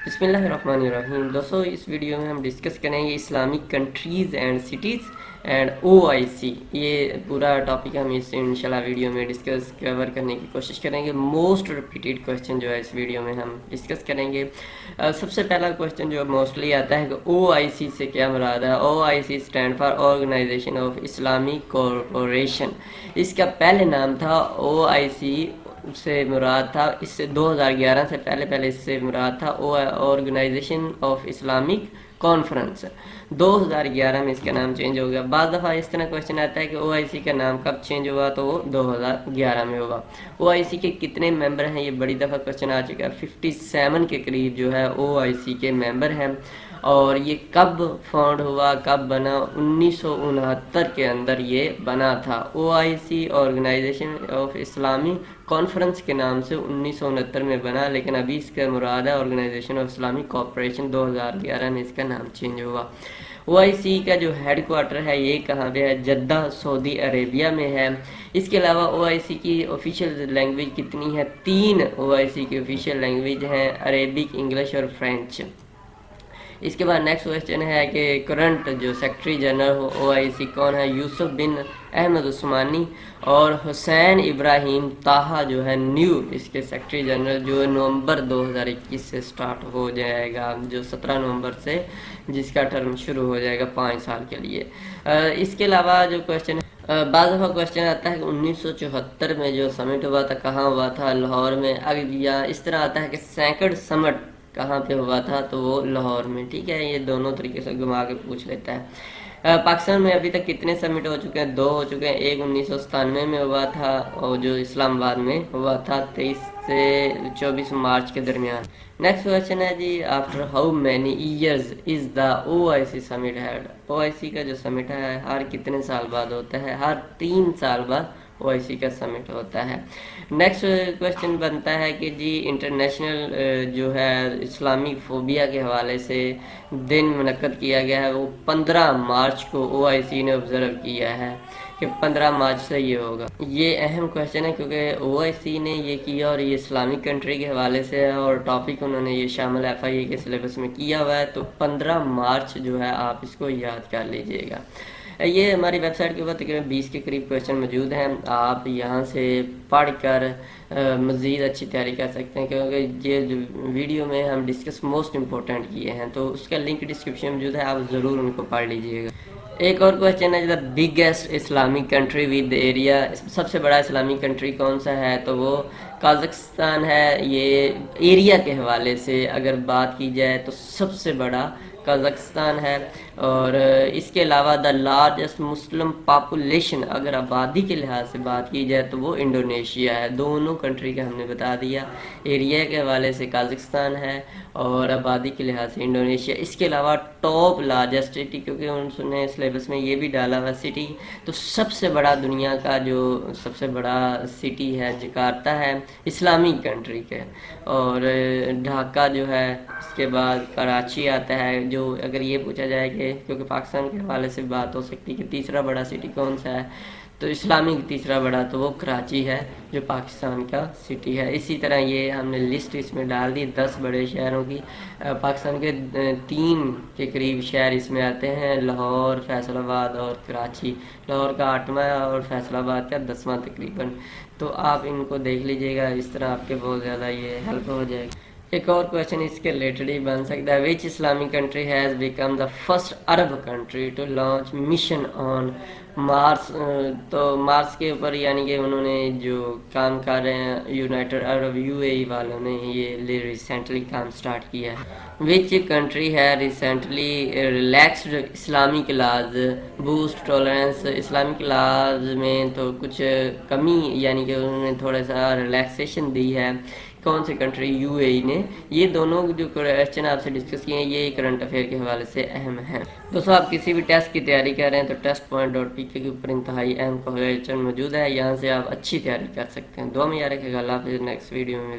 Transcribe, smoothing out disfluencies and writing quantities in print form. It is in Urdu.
بسم اللہ الرحمن الرحیم. دوستو اس ویڈیو میں ہم ڈسکس کریں گے Islamic countries and cities and OIC. یہ پورا ٹاپک ہم اس انشاءاللہ ویڈیو میں ڈسکس کور کرنے کی کوشش کریں گے. موسٹ ریپیٹیڈ کویشچن جو ہے اس ویڈیو میں ہم ڈسکس کریں گے. سب سے پہلا کویشچن جو موسٹلی آتا ہے کہ OIC سے کیا مراد ہے. OIC stand for organisation of Islamic corporation. اس کا پہلے نام تھا OIC سے مراد تھا اس سے 2011 سے پہلے اس سے مراد تھا آرگنائزیشن آف اسلامک کانفرنس. 2011 میں اس کا نام چینج ہو گیا. بعض دفعہ اس طرح کویشچن آتا ہے کہ OIC کا نام کب چینج ہوا, تو وہ 2011 میں ہوا. OIC کے کتنے ممبر ہیں, یہ بڑی دفعہ کویشچن آ چکا ہے. 57 کے قریب جو ہے OIC کے ممبر ہیں. اور یہ کب فاؤنڈ ہوا, کب بنا, 1969 کے اندر یہ بنا تھا. OIC آرگنائزیشن آف اسلامی کانفرنس کے نام سے 1969 میں بنا, لیکن ابھی اس کا مراد ہے آرگنائزیشن آف اسلامک کارپوریشن. 2011 میں اس کا نام چینج ہوا. OIC کا جو ہیڈ کوارٹر ہے یہ کہاں پہ ہے, جدہ سعودی عربیہ میں ہے. اس کے علاوہ OIC کی آفیشیل لینگویج کتنی ہے, 3 OIC کی آفیشیل لینگویج ہیں, عربک, انگلش اور فرینچ. اس کے بعد نیکسٹ کویشچن ہے کہ کرنٹ جو سیکرٹری جنرل OIC کون ہے. یوسف بن احمد عثمانی اور حسین ابراہیم طاہا جو ہے نیو اس کے سیکرٹری جنرل, جو نومبر 2021 سے سٹارٹ ہو جائے گا, جو 17 نومبر سے جس کا ٹرم شروع ہو جائے گا 5 سال کے لیے. اس کے علاوہ جو کویشچن بعض دفعہ کویشچن آتا ہے کہ 1974 میں جو سمٹ ہوا تھا کہاں ہوا تھا, لاہور میں. یا اس طرح آتا ہے کہ سینکڑ سمٹ کہاں پہ ہوا تھا, تو وہ لاہور میں. ٹھیک ہے, یہ دونوں طریقے سے گھما کے پوچھ لیتا ہے. پاکستان میں ابھی تک کتنے سمٹ ہو چکے ہیں, 2 ہو چکے ہیں. ایک 1997 میں ہوا تھا اور جو اسلام آباد میں ہوا تھا 23 سے 24 مارچ کے درمیان. نیکسٹ کویشچن ہے جی, after how many years is the OIC summit held. OIC کا جو سمٹ ہے ہر کتنے سال بعد ہوتا ہے, ہر 3 سال بعد OIC کا سمٹ ہوتا ہے. نیکسٹ کویشچن بنتا ہے کہ جی انٹرنیشنل جو ہے اسلامی فوبیا کے حوالے سے دن منعقد کیا گیا ہے, وہ 15 مارچ کو OIC نے آبزرو کیا ہے کہ 15 مارچ سے یہ ہوگا. یہ اہم کویشچن ہے کیونکہ OIC نے یہ کیا اور یہ اسلامک کنٹری کے حوالے سے ہے اور ٹاپک انہوں نے یہ شامل FIA کے سلیبس میں کیا ہوا ہے. تو 15 مارچ جو ہے آپ اس کو یاد کر لیجئے گا. یہ ہماری ویب سائٹ کے اوپر تقریباً 20 کے قریب کویشچن موجود ہیں. آپ یہاں سے پڑھ کر مزید اچھی تیاری کر سکتے ہیں, کیونکہ یہ جو ویڈیو میں ہم ڈسکس موسٹ امپورٹنٹ کیے ہیں, تو اس کا لنک ڈسکرپشن میں موجود ہے, آپ ضرور ان کو پڑھ لیجئے گا. ایک اور کویشچن ہے, biggest Islamic country with area. سب سے بڑا اسلامک کنٹری کون سا ہے, تو وہ قازقستان ہے. یہ ایریا کے حوالے سے اگر بات کی جائے تو سب سے بڑا قازقستان ہے. اور اس کے علاوہ دا لارجسٹ مسلم پاپولیشن اگر آبادی کے لحاظ سے بات کی جائے تو وہ انڈونیشیا ہے. دونوں کنٹری کا ہم نے بتا دیا, ایریا کے حوالے سے قازقستان ہے اور آبادی کے لحاظ سے انڈونیشیا. اس کے علاوہ ٹاپ لارجسٹ سٹی, کیونکہ انہوں نے سلیبس میں یہ بھی ڈالا ہوا سٹی, تو سب سے بڑا دنیا کا جو سب سے بڑا سٹی ہے جکارتہ ہے اسلامک کنٹری کے. اور ڈھاکہ جو ہے, اس کے بعد کراچی آتا ہے. جو اگر یہ پوچھا جائے کہ کیونکہ پاکستان کے حوالے سے بات ہو سکتی ہے کہ تیسرا بڑا سٹی کون سا ہے, تو اسلامک تیسرا بڑا تو وہ کراچی ہے جو پاکستان کا سٹی ہے. اسی طرح یہ ہم نے لسٹ اس میں ڈال دی 10 بڑے شہروں کی. پاکستان کے 3 کے قریب شہر اس میں آتے ہیں, لاہور, فیصل آباد اور کراچی. لاہور کا 8واں اور فیصل آباد کا 10واں تقریباً. تو آپ ان کو دیکھ لیجئے گا, اس طرح آپ کے بہت زیادہ یہ ہیلپ ہو جائے گا. ایک اور کویشچن اس کے ریلیٹڈ ہی بن سکتا ہے, which Islamic country has become the first Arab country to launch mission on Mars. تو مارس کے اوپر یعنی کہ انہوں نے جو کام کر رہے ہیں یونائٹڈ عرب UAE والوں نے یہ ریسنٹلی کام سٹارٹ کیا ہے. وچ کنٹری ہے recently relaxed Islamic laws boost tolerance. Islamic laws میں تو کچھ کمی یعنی کہ انہوں نے تھوڑا سا ریلیکسیشن دی ہے. کون سی کنٹری, UAE نے. یہ دونوں جو کویشچن آپ سے ڈسکس کیے ہیں یہ کرنٹ افیئر کے حوالے سے اہم ہیں. دوستوں آپ کسی بھی ٹیسٹ کی تیاری کر رہے ہیں تو TestPoint.pk کے اوپر انتہائی اہم کویشچن موجود ہے, یہاں سے آپ اچھی تیاری کر سکتے ہیں. دعا میں یاد رکھیے گا. اللہ حافظ. نیکسٹ ویڈیو میں